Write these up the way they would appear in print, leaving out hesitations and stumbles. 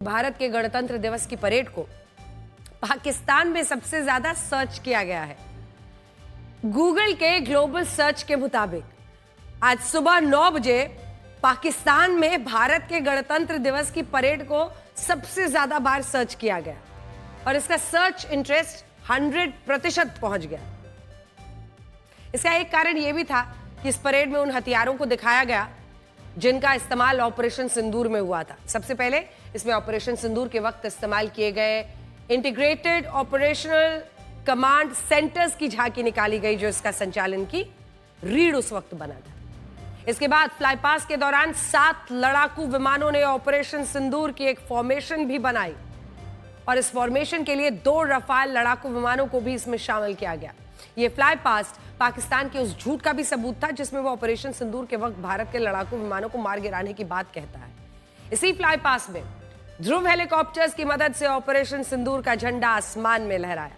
भारत के गणतंत्र दिवस की परेड को पाकिस्तान में सबसे ज्यादा सर्च किया गया है। गूगल के ग्लोबल सर्च के मुताबिक आज सुबह 9 बजे पाकिस्तान में भारत के गणतंत्र दिवस की परेड को सबसे ज्यादा बार सर्च किया गया और इसका सर्च इंटरेस्ट 100% पहुंच गया। इसका एक कारण यह भी था कि इस परेड में उन हथियारों को दिखाया गया जिनका इस्तेमाल ऑपरेशन सिंदूर में हुआ था। सबसे पहले इसमें ऑपरेशन सिंदूर के वक्त इस्तेमाल किए गए इंटीग्रेटेड ऑपरेशनल कमांड सेंटर्स की झांकी निकाली गई, जो इसका संचालन की रीढ़ उस वक्त बना था। इसके बाद फ्लाईपास के दौरान 7 लड़ाकू विमानों ने ऑपरेशन सिंदूर की एक फॉर्मेशन भी बनाई और इस फॉर्मेशन के लिए 2 रफाल लड़ाकू विमानों को भी इसमें शामिल किया गया। यह फ्लाई पास्ट पाकिस्तान के उस झूठ का भी सबूत था जिसमें वो ऑपरेशन सिंदूर के वक्त भारत के लड़ाकू विमानों को मार गिराने की बात कहता है। इसी फ्लाई पास्ट में ध्रुव हेलीकॉप्टर्स की मदद से ऑपरेशन सिंदूर का झंडा आसमान में लहराया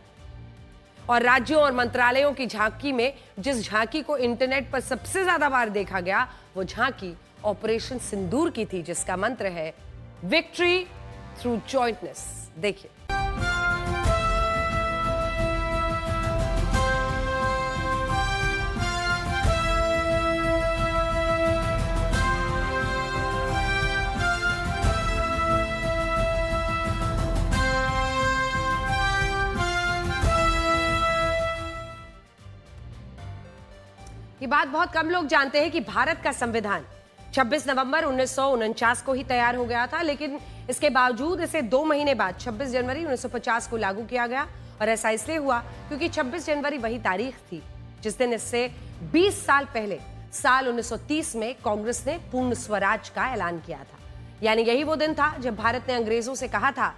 और राज्यों और मंत्रालयों की झांकी में जिस झांकी को इंटरनेट पर सबसे ज्यादा बार देखा गया वो झांकी ऑपरेशन सिंदूर की थी, जिसका मंत्र है विक्ट्री थ्रू जॉइंटनेस। देखिए, ये बात बहुत कम लोग जानते हैं कि भारत का संविधान 26 नवंबर 1949 को ही तैयार हो गया था, लेकिन इसके बावजूद इसे 2 महीने बाद 26 जनवरी 1950 को लागू किया गया। और ऐसा इसलिए हुआ क्योंकि 26 जनवरी वही तारीख थी जिस दिन इससे 20 साल पहले साल 1930 में कांग्रेस ने पूर्ण स्वराज का ऐलान किया था। यानी यही वो दिन था जब भारत ने अंग्रेजों से कहा था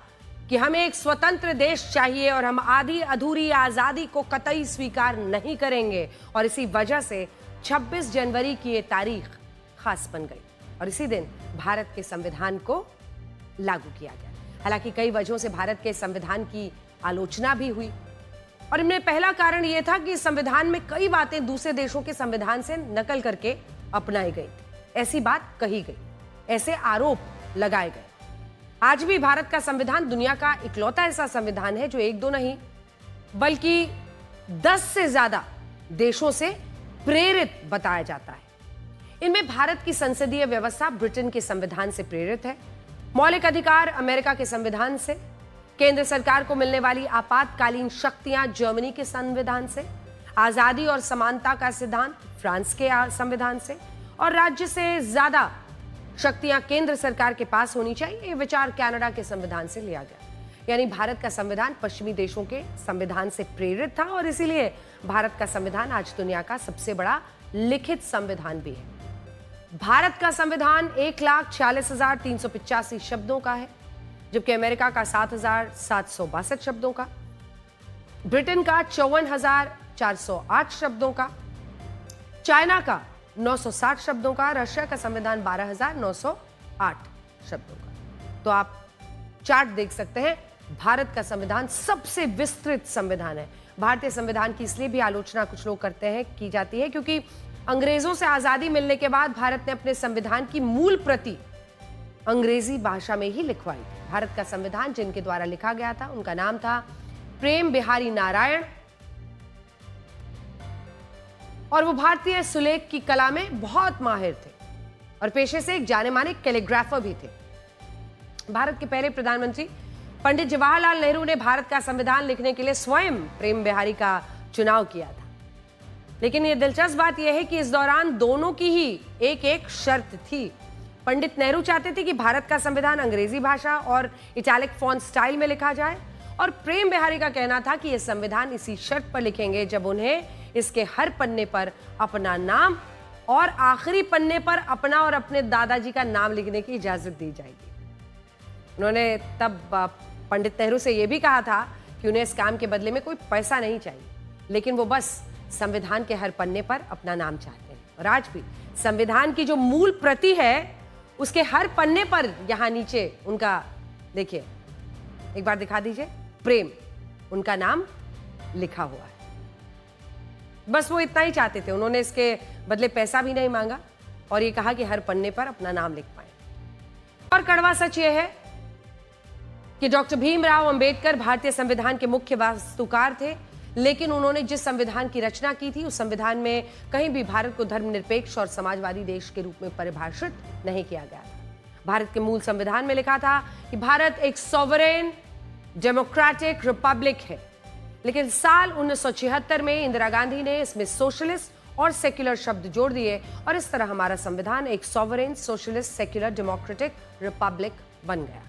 कि हमें एक स्वतंत्र देश चाहिए और हम आधी अधूरी आजादी को कतई स्वीकार नहीं करेंगे। और इसी वजह से 26 जनवरी की ये तारीख खास बन गई और इसी दिन भारत के संविधान को लागू किया गया। हालांकि कई वजहों से भारत के संविधान की आलोचना भी हुई और इनमें पहला कारण यह था कि संविधान में कई बातें दूसरे देशों के संविधान से नकल करके अपनाई गई थी। ऐसी बात कही गई, ऐसे आरोप लगाए गए। आज भी भारत का संविधान दुनिया का इकलौता ऐसा संविधान है जो 1-2 नहीं बल्कि 10 से ज्यादा देशों से प्रेरित बताया जाता है। इनमें भारत की संसदीय व्यवस्था ब्रिटेन के संविधान से प्रेरित है, मौलिक अधिकार अमेरिका के संविधान से, केंद्र सरकार को मिलने वाली आपातकालीन शक्तियां जर्मनी के संविधान से, आजादी और समानता का सिद्धांत फ्रांस के संविधान से और राज्य से ज्यादा शक्तियां केंद्र सरकार के पास होनी चाहिए, ये विचार कनाडा के संविधान से लिया गया। यानी भारत का संविधान पश्चिमी देशों के संविधान से प्रेरित था और इसीलिए भारत का संविधान आज दुनिया का सबसे बड़ा लिखित संविधान भी है। भारत का संविधान 1,46,385 शब्दों का है, जबकि अमेरिका का 7,762 शब्दों का, ब्रिटेन का 54,408 शब्दों का, चाइना का 960 शब्दों का, रशिया का संविधान 12,908 शब्दों का। तो आप चार्ट देख सकते हैं, भारत का संविधान सबसे विस्तृत संविधान है। भारतीय संविधान की इसलिए भी आलोचना कुछ लोग करते हैं, की जाती है, क्योंकि अंग्रेजों से आजादी मिलने के बाद भारत ने अपने संविधान की मूल प्रति अंग्रेजी भाषा में ही लिखवाई। भारत का संविधान जिनके द्वारा लिखा गया था उनका नाम था प्रेम बिहारी नारायण और वो भारतीय सुलेख की कला में बहुत माहिर थे और पेशे से एक जाने माने कैलीग्राफर भी थे। भारत के पहले प्रधानमंत्री पंडित जवाहरलाल नेहरू ने भारत का संविधान लिखने के लिए स्वयं प्रेम बिहारी का चुनाव किया था। लेकिन यह दिलचस्प बात यह है कि इस दौरान दोनों की ही एक शर्त थी। पंडित नेहरू चाहते थे कि भारत का संविधान अंग्रेजी भाषा और इटैलिक फॉन्ट स्टाइल में लिखा जाए और प्रेम बिहारी का कहना था कि यह संविधान इसी शर्त पर लिखेंगे जब उन्हें इसके हर पन्ने पर अपना नाम और आखिरी पन्ने पर अपना और अपने दादाजी का नाम लिखने की इजाजत दी जाएगी। उन्होंने तब पंडित नेहरू से यह भी कहा था कि उन्हें इस काम के बदले में कोई पैसा नहीं चाहिए, लेकिन वो बस संविधान के हर पन्ने पर अपना नाम चाहते हैं। और आज भी संविधान की जो मूल प्रति है उसके हर पन्ने पर यहां नीचे उनका, देखिए एक बार दिखा दीजिए, प्रेम उनका नाम लिखा हुआ है। बस वो इतना ही चाहते थे, उन्होंने इसके बदले पैसा भी नहीं मांगा और ये कहा कि हर पन्ने पर अपना नाम लिख पाए। और कड़वा सच ये है कि डॉक्टर भीमराव अंबेडकर भारतीय संविधान के मुख्य वास्तुकार थे, लेकिन उन्होंने जिस संविधान की रचना की थी उस संविधान में कहीं भी भारत को धर्मनिरपेक्ष और समाजवादी देश के रूप में परिभाषित नहीं किया गया था। भारत के मूल संविधान में लिखा था कि भारत एक सॉवरेन डेमोक्रेटिक रिपब्लिक है, लेकिन साल 1976 में इंदिरा गांधी ने इसमें सोशलिस्ट और सेक्युलर शब्द जोड़ दिए और इस तरह हमारा संविधान एक sovereign socialist secular democratic Republic बन गया।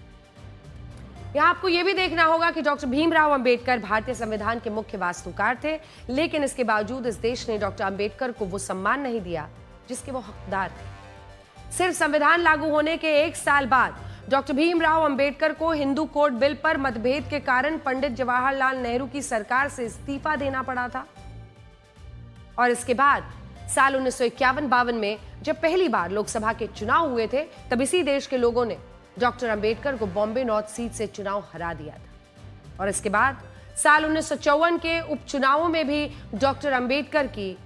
यहां आपको यह भी देखना होगा कि डॉक्टर भीमराव अंबेडकर भारतीय संविधान के मुख्य वास्तुकार थे, लेकिन इसके बावजूद इस देश ने डॉक्टर अंबेडकर को वो सम्मान नहीं दिया जिसके वो हकदार थे। सिर्फ संविधान लागू होने के 1 साल बाद डॉक्टर भीमराव अंबेडकर को हिंदू कोड बिल पर मतभेद के कारण पंडित जवाहरलाल नेहरू की सरकार से इस्तीफा देना पड़ा था। और इसके बाद साल 1951-52 में जब पहली बार लोकसभा के चुनाव हुए थे, तब इसी देश के लोगों ने डॉक्टर अंबेडकर को बॉम्बे नॉर्थ सीट से चुनाव हरा दिया था। और इसके बाद साल 1954 के उपचुनावों में भी डॉक्टर अंबेडकर की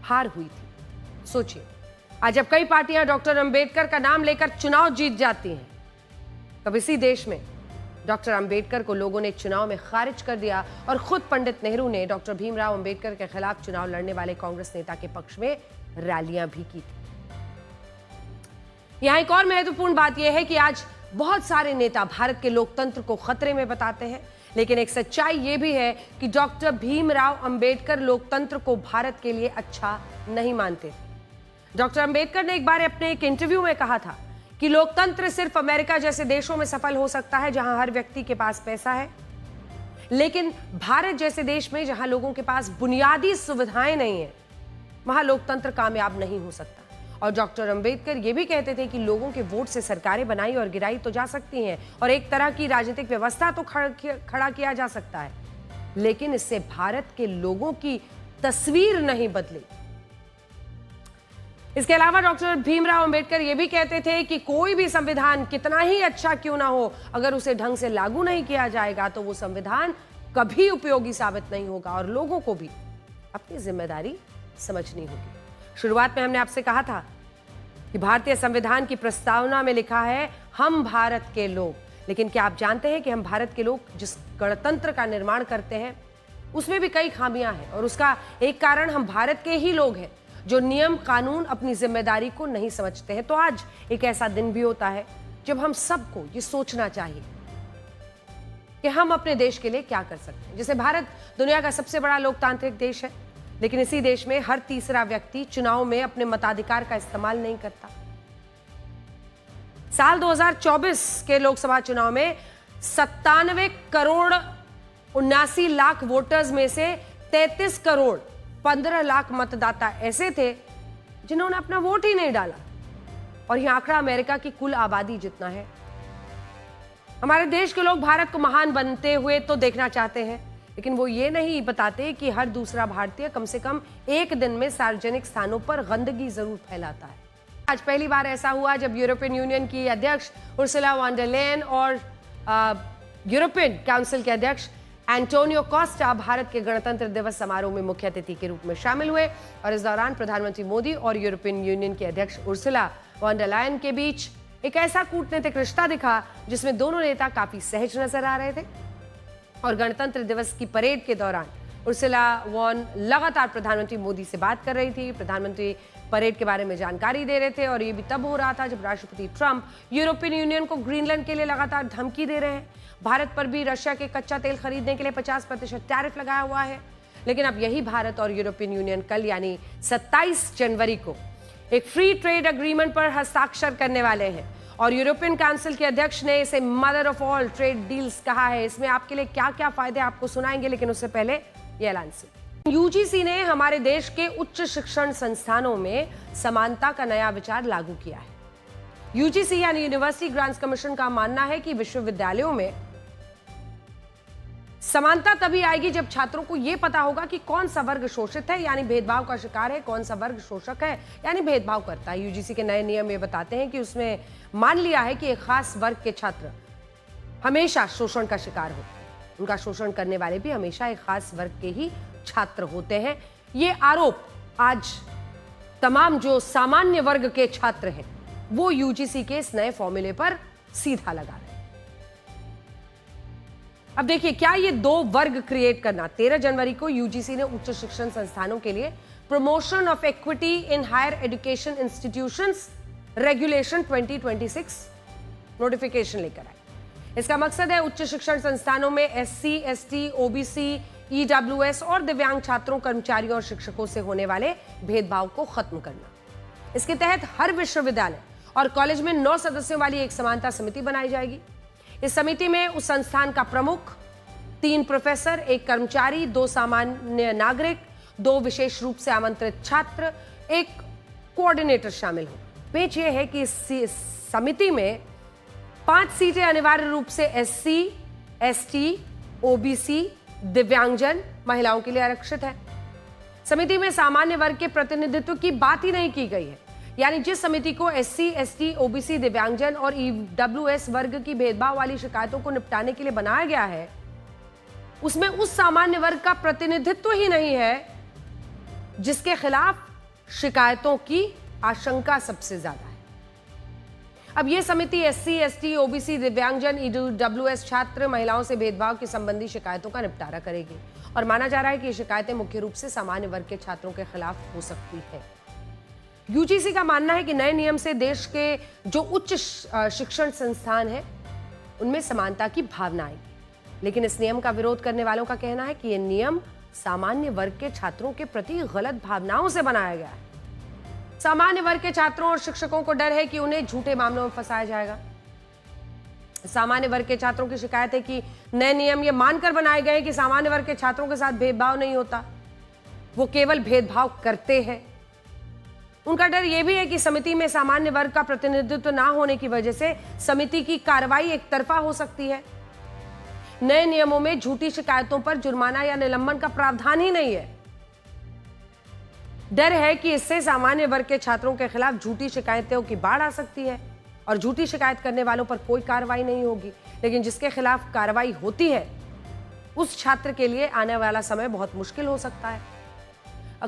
हार हुई थी। सोचिए, आज जब कई पार्टियां डॉक्टर अंबेडकर का नाम लेकर चुनाव जीत जाती हैं, तब इसी देश में डॉक्टर अंबेडकर को लोगों ने चुनाव में खारिज कर दिया और खुद पंडित नेहरू ने डॉक्टर भीमराव अंबेडकर के खिलाफ चुनाव लड़ने वाले कांग्रेस नेता के पक्ष में रैलियां भी की थी। यहां एक और महत्वपूर्ण बात यह है कि आज बहुत सारे नेता भारत के लोकतंत्र को खतरे में बताते हैं, लेकिन एक सच्चाई यह भी है कि डॉक्टर भीमराव अंबेडकर लोकतंत्र को भारत के लिए अच्छा नहीं मानते। डॉक्टर अंबेडकर ने एक बार अपने एक इंटरव्यू में कहा था कि लोकतंत्र सिर्फ अमेरिका जैसे देशों में सफल हो सकता है जहां हर व्यक्ति के पास पैसा है, लेकिन भारत जैसे देश में जहां लोगों के पास बुनियादी सुविधाएं नहीं है, वहां लोकतंत्र कामयाब नहीं हो सकता। और डॉक्टर अंबेडकर ये भी कहते थे कि लोगों के वोट से सरकारें बनाई और गिराई तो जा सकती हैं और एक तरह की राजनीतिक व्यवस्था तो खड़ा किया जा सकता है, लेकिन इससे भारत के लोगों की तस्वीर नहीं बदली। इसके अलावा डॉक्टर भीमराव अंबेडकर ये भी कहते थे कि कोई भी संविधान कितना ही अच्छा क्यों ना हो, अगर उसे ढंग से लागू नहीं किया जाएगा तो वो संविधान कभी उपयोगी साबित नहीं होगा और लोगों को भी अपनी जिम्मेदारी समझनी होगी। शुरुआत में हमने आपसे कहा था कि भारतीय संविधान की प्रस्तावना में लिखा है हम भारत के लोग, लेकिन क्या आप जानते हैं कि हम भारत के लोग जिस गणतंत्र का निर्माण करते हैं उसमें भी कई खामियां हैं और उसका एक कारण हम भारत के ही लोग हैं जो नियम कानून अपनी जिम्मेदारी को नहीं समझते हैं। तो आज एक ऐसा दिन भी होता है जब हम सबको ये सोचना चाहिए कि हम अपने देश के लिए क्या कर सकते हैं। जैसे भारत दुनिया का सबसे बड़ा लोकतांत्रिक देश है, लेकिन इसी देश में हर तीसरा व्यक्ति चुनाव में अपने मताधिकार का इस्तेमाल नहीं करता। साल 2024 के लोकसभा चुनाव में 97 करोड़ 79 लाख वोटर्स में से 33 करोड़ 15 लाख मतदाता ऐसे थे जिन्होंने अपना वोट ही नहीं डाला, और यह आंकड़ा अमेरिका की कुल आबादी जितना है। हमारे देश के लोग भारत को महान बनते हुए तो देखना चाहते हैं, लेकिन वो ये नहीं बताते कि हर दूसरा भारतीय कम से कम एक दिन में सार्वजनिक स्थानों पर गंदगी जरूर फैलाता है। आज पहली बार ऐसा हुआ जब यूरोपियन यूनियन की अध्यक्ष उर्सुला वॉन डर लेयन और यूरोपियन काउंसिल के अध्यक्ष एंटोनियो कोस्टा भारत के गणतंत्र दिवस समारोह में मुख्य अतिथि के रूप में शामिल हुए और इस दौरान प्रधानमंत्री मोदी और यूरोपियन यूनियन के अध्यक्ष उर्सुला वॉन डर लेयन के बीच एक ऐसा कूटनीतिक रिश्ता दिखा जिसमें दोनों नेता काफी सहज नजर आ रहे थे। और गणतंत्र दिवस की परेड के दौरान उर्सुला वॉन लगातार प्रधानमंत्री मोदी से बात कर रही थी। प्रधानमंत्री परेड के बारे में जानकारी दे रहे थे और ये भी तब हो रहा था जब राष्ट्रपति ट्रंप यूरोपियन यूनियन को ग्रीनलैंड के लिए लगातार धमकी दे रहे हैं। भारत पर भी रशिया के कच्चा तेल खरीदने के लिए 50% टैरिफ लगाया हुआ है, लेकिन अब यही भारत और यूरोपियन यूनियन कल यानी 27 जनवरी को एक फ्री ट्रेड एग्रीमेंट पर हस्ताक्षर करने वाले हैं और यूरोपियन काउंसिल के अध्यक्ष ने इसे mother of all trade deals कहा है। इसमें आपके लिए क्या क्या फायदे आपको सुनाएंगे, लेकिन उससे पहले ये ऐलान सुनिए। यूजीसी ने हमारे देश के उच्च शिक्षण संस्थानों में समानता का नया विचार लागू किया है। यूजीसी यानी यूनिवर्सिटी ग्रांट्स कमीशन का मानना है कि विश्वविद्यालयों में समानता तभी आएगी जब छात्रों को यह पता होगा कि कौन सा वर्ग शोषित है यानी भेदभाव का शिकार है, कौन सा वर्ग शोषक है यानी भेदभाव करता है। यूजीसी के नए नियम ये बताते हैं कि उसमें मान लिया है कि एक खास वर्ग के छात्र हमेशा शोषण का शिकार होते हैं, उनका शोषण करने वाले भी हमेशा एक खास वर्ग के ही छात्र होते हैं। ये आरोप आज तमाम जो सामान्य वर्ग के छात्र हैं वो यूजीसी के इस नए फॉर्मूले पर सीधा लगा रहे हैं। अब देखिए, क्या ये दो वर्ग क्रिएट करना, 13 जनवरी को यूजीसी ने उच्च शिक्षण संस्थानों के लिए promotion of equity in higher education institutions regulation 2026 notification लेकर आए। इसका मकसद है उच्च शिक्षण संस्थानों में एससी, एसटी, ओबीसी, ईडब्ल्यूएस और दिव्यांग छात्रों, कर्मचारियों और शिक्षकों से होने वाले भेदभाव को खत्म करना। इसके तहत हर विश्वविद्यालय और कॉलेज में 9 सदस्यों वाली एक समानता समिति बनाई जाएगी। इस समिति में उस संस्थान का प्रमुख, 3 प्रोफेसर, 1 कर्मचारी, 2 सामान्य नागरिक, 2 विशेष रूप से आमंत्रित छात्र, 1 कोऑर्डिनेटर शामिल हो। पेच यह है कि इस समिति में 5 सीटें अनिवार्य रूप से एससी, एसटी, ओबीसी, दिव्यांगजन, महिलाओं के लिए आरक्षित है। समिति में सामान्य वर्ग के प्रतिनिधित्व की बात ही नहीं की गई है। यानी जिस समिति को एससी, एसटी, ओबीसी, दिव्यांगजन और ईडब्ल्यूएस वर्ग की भेदभाव वाली शिकायतों को निपटाने के लिए बनाया गया है, उसमें उस सामान्य वर्ग का प्रतिनिधित्व ही नहीं है जिसके खिलाफ शिकायतों की आशंका सबसे ज्यादा है। अब यह समिति एससी, एसटी, ओबीसी, दिव्यांगजन, ईडब्ल्यूएस छात्र, महिलाओं से भेदभाव की संबंधी शिकायतों का निपटारा करेगी और माना जा रहा है कि ये शिकायतें मुख्य रूप से सामान्य वर्ग के छात्रों के खिलाफ हो सकती है। यूजीसी का मानना है कि नए नियम से देश के जो उच्च शिक्षण संस्थान हैं उनमें समानता की भावना आएगी। लेकिन इस नियम का विरोध करने वालों का कहना है कि यह नियम सामान्य वर्ग के छात्रों के प्रति गलत भावनाओं से बनाया गया है। सामान्य वर्ग के छात्रों और शिक्षकों को डर है कि उन्हें झूठे मामलों में फंसाया जाएगा। सामान्य वर्ग के छात्रों की शिकायत है कि नए नियम ये मानकर बनाए गए कि सामान्य वर्ग के छात्रों के साथ भेदभाव नहीं होता, वो केवल भेदभाव करते हैं। उनका डर यह भी है कि समिति में सामान्य वर्ग का प्रतिनिधित्व ना होने की वजह से समिति की कार्रवाई एक तरफा हो सकती है। नए नियमों में झूठी शिकायतों पर जुर्माना या निलंबन का प्रावधान ही नहीं है। डर है कि इससे सामान्य वर्ग के छात्रों के खिलाफ झूठी शिकायतों की बाढ़ आ सकती है और झूठी शिकायत करने वालों पर कोई कार्रवाई नहीं होगी। लेकिन जिसके खिलाफ कार्रवाई होती है उस छात्र के लिए आने वाला समय बहुत मुश्किल हो सकता है।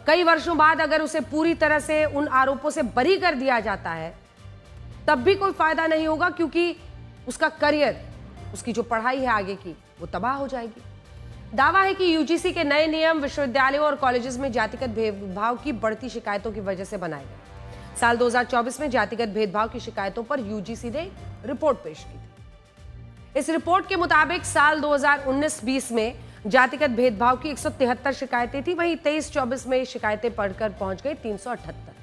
कई वर्षों बाद अगर उसे पूरी तरह से उन आरोपों से बरी कर दिया जाता है तब भी कोई फायदा नहीं होगा, क्योंकि उसका करियर, उसकी जो पढ़ाई है आगे की, वो तबाह हो जाएगी। दावा है कि यूजीसी के नए नियम विश्वविद्यालयों और कॉलेजेस में जातिगत भेदभाव की बढ़ती शिकायतों की वजह से बनाए गए। साल 2024 में जातिगत भेदभाव की शिकायतों पर यूजीसी ने रिपोर्ट पेश की थी। इस रिपोर्ट के मुताबिक साल 2019-20 में जातिगत भेदभाव की 173 शिकायतें थी, वहीं 23-24 में शिकायतें बढ़कर पहुंच गई 378।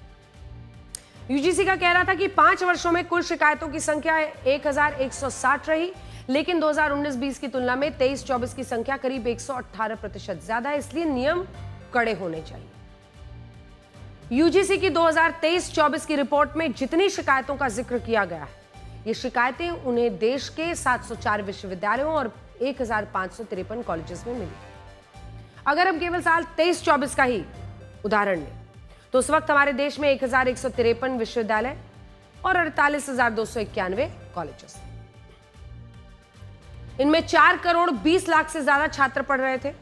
यूजीसी का कहना था कि 5 वर्षों में कुल शिकायतों की संख्या 1160 रही, लेकिन 2019-20 की तुलना में 23-24 की संख्या करीब 118% ज्यादा है। इसलिए नियम कड़े होने चाहिए। यूजीसी की 2023-24 की रिपोर्ट में जितनी शिकायतों का जिक्र किया गया है, ये शिकायतें उन्हें देश के 704 विश्वविद्यालयों और 1553 कॉलेजेस में मिली। अगर हम केवल साल 23-24 का ही उदाहरण लें तो उस वक्त हमारे देश में 1153 विश्वविद्यालय और 48,291 कॉलेजेस। इनमें 4 करोड़ 20 लाख से ज्यादा छात्र पढ़ रहे थे।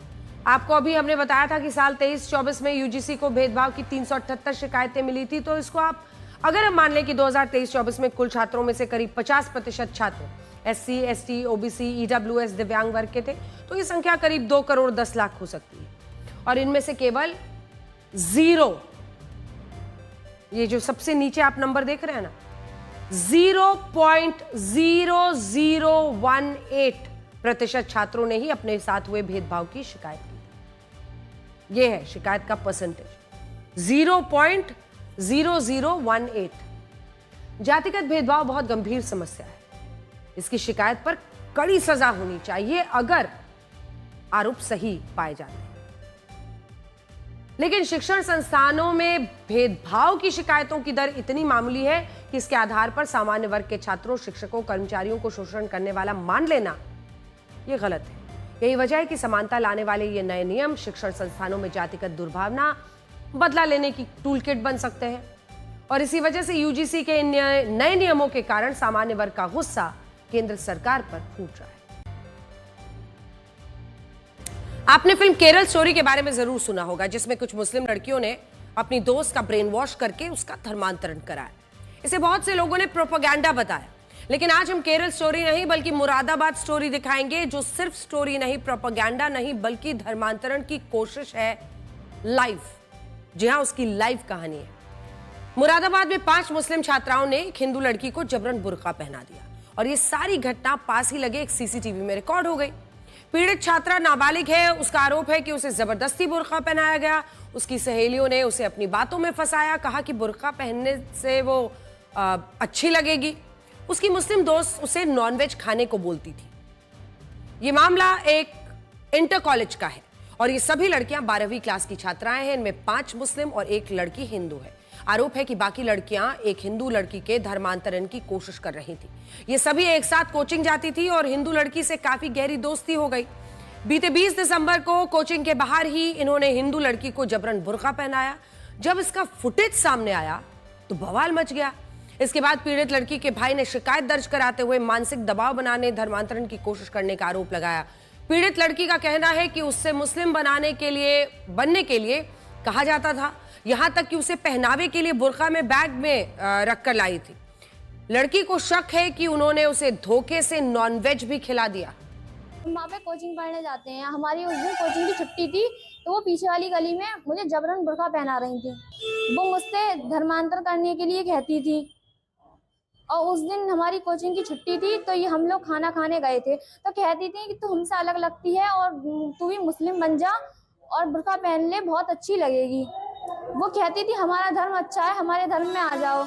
आपको अभी हमने बताया था कि साल 23-24 में यूजीसी को भेदभाव की 378 शिकायतें मिली थी। तो इसको आप अगर हम मान लें कि 2023-24 में कुल छात्रों में से करीब 50% छात्र एससी, एसटी, ओबीसी, ईडब्ल्यूएस, दिव्यांग वर्ग के थे, तो ये संख्या करीब 2 करोड़ 10 लाख हो सकती है। और इनमें से केवल 0, ये जो सबसे नीचे आप नंबर देख रहे हैं ना, 0.0018% छात्रों ने ही अपने साथ हुए भेदभाव की शिकायत की। यह है शिकायत का परसेंटेज, 0.0018। जातिगत भेदभाव बहुत गंभीर समस्या है। इसकी शिकायत पर कड़ी सजा होनी चाहिए अगर आरोप सही पाए जाते हैं। लेकिन शिक्षण संस्थानों में भेदभाव की शिकायतों की दर इतनी मामूली है कि इसके आधार पर सामान्य वर्ग के छात्रों, शिक्षकों, कर्मचारियों को शोषण करने वाला मान लेना यह गलत है। यही वजह है कि समानता लाने वाले ये नए नियम शिक्षण संस्थानों में जातिगत दुर्भावना बदला लेने की टूलकिट बन सकते हैं। और इसी वजह से यूजीसी के नए नियमों के कारण सामान्य वर्ग का गुस्सा केंद्र सरकार पर फूट रहा है। आपने फिल्म केरल स्टोरी के बारे में जरूर सुना होगा, जिसमें कुछ मुस्लिम लड़कियों ने अपनी दोस्त का ब्रेन वॉश करके उसका धर्मांतरण कराया। इसे बहुत से लोगों ने प्रोपेगेंडा बताया, लेकिन आज हम केरल स्टोरी नहीं बल्कि मुरादाबाद स्टोरी दिखाएंगे, जो सिर्फ स्टोरी नहीं, प्रोपेगेंडा नहीं, बल्कि धर्मांतरण की कोशिश है लाइव। जी हां, उसकी लाइव कहानी है। मुरादाबाद में 5 मुस्लिम छात्राओं ने एक हिंदू लड़की को जबरन बुर्का पहना दिया और ये सारी घटना पास ही लगे एक सीसीटीवी में रिकॉर्ड हो गई। पीड़ित छात्रा नाबालिग है, उसका आरोप है कि उसे जबरदस्ती बुर्का पहनाया गया। उसकी सहेलियों ने उसे अपनी बातों में फंसाया, कहा कि बुर्का पहनने से वो अच्छी लगेगी। उसकी मुस्लिम दोस्त उसे नॉनवेज खाने को बोलती थी। ये मामला एक इंटर कॉलेज का है और ये सभी लड़कियां 12वीं क्लास की छात्राएं हैं। इनमें 5 मुस्लिम और 1 लड़की हिंदू है। आरोप है कि बाकी लड़कियां एक हिंदू लड़की के धर्मांतरण की कोशिश कर रही थी। ये सभी एक साथ कोचिंग जाती थी और हिंदू लड़की से काफी गहरी दोस्ती हो गई। बीते 20 दिसंबर को कोचिंग के बाहर ही इन्होंने हिंदू लड़की को जबरन बुर्का पहनाया। जब इसका फुटेज सामने आया तो बवाल मच गया। इसके बाद पीड़ित लड़की के भाई ने शिकायत दर्ज कराते हुए मानसिक दबाव बनाने, धर्मांतरण की कोशिश करने का आरोप लगाया। पीड़ित लड़की का कहना है कि उससे मुस्लिम बनने के लिए कहा जाता था, यहां तक कि उसे पहनावे के लिए बुर्का में बैग में रखकर लाई थी। लड़की को शक है कि उन्होंने उसे धोखे से नॉनवेज भी खिला दिया। हम वहाँ पे कोचिंग पढ़ने जाते हैं। हमारी उस दिन कोचिंग की छुट्टी थी तो वो पीछे वाली गली में मुझे जबरन बुर्का पहना रही थी। वो मुझसे धर्मांतर करने के लिए कहती थी और उस दिन हमारी कोचिंग की छुट्टी थी तो ये हम लोग खाना खाने गए थे तो कहती थी कि तू हमसे अलग लगती है और तू भी मुस्लिम बन जा और बुर्का पहन ले, बहुत अच्छी लगेगी। वो कहती थी हमारा धर्म अच्छा है, हमारे धर्म में आ जाओ।